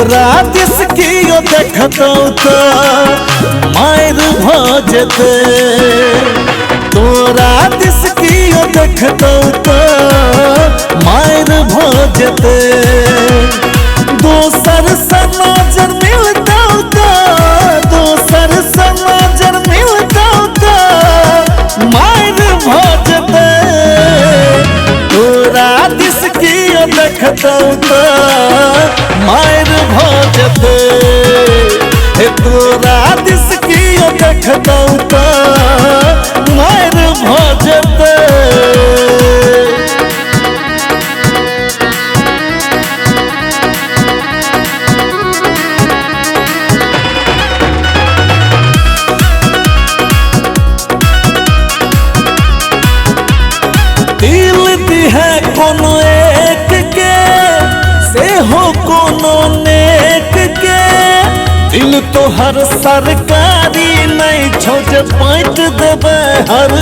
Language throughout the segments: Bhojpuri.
तोरा दिस कियो देखतौ तो मायर भजते। तोरा दिस कियो देखतौ तो मायर भजते। दोसर से नजर मिलतौ तो दोसर से नजर मिलतौ तो मायर भजते। तोरा दिस कियो देखतौ तो मायर भजते। तोरा दिस कियो देखतौ तो मायर भजते। दिल दिहे कोनो एक के से हो कोनो नेक के। दिल तो हर सरकारी नहीं छो जे बांट देबे हर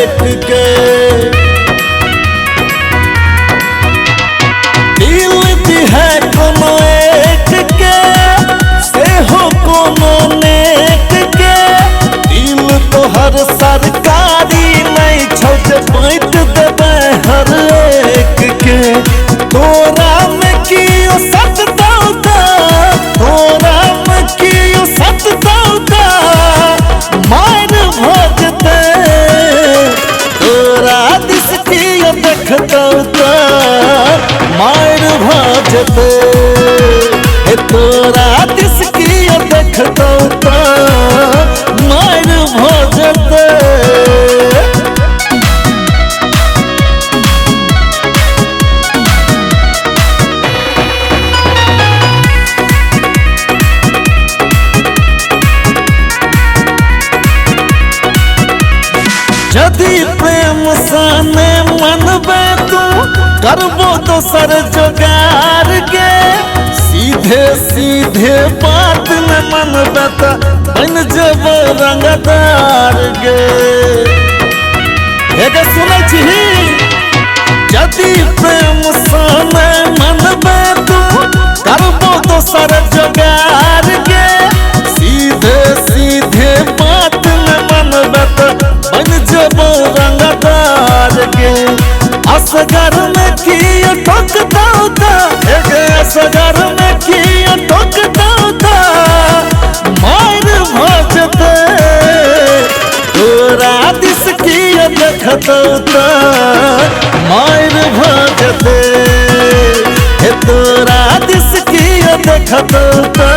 एक के। दिल दिहे कोनो एक के से हो कोनो नेक के। दिल तो हर सरकारी नहीं छो जे बांट देबे हर एक के। तोरा में कियो सच दौता तोरा में कियो सच दौता मायर भजते। तोरा दिस कियो देखतौ तो मायर भजते। तोरा दिस कियो देखतौ तो मायर भजते। यदि प्रेम साने मनबे तू करबो दोसर जोगार के। सीधे सीधे बात में मनबे तो बन जेबो रंगदार गे। एगे सुनै छी यदि प्रेम साने मनबे तू करबो दोसर जोगार के। सीधे सीधे बात में मनबे तो बन जेबो रंगदार गे। असगर में कियो ठोकतौ तो एगे असगर में कियो ठोकतौ तो मायर भजते। तोरा दिस कियो देखतौ तो मायर भजते। तोरा दिस कियो देखतौ तो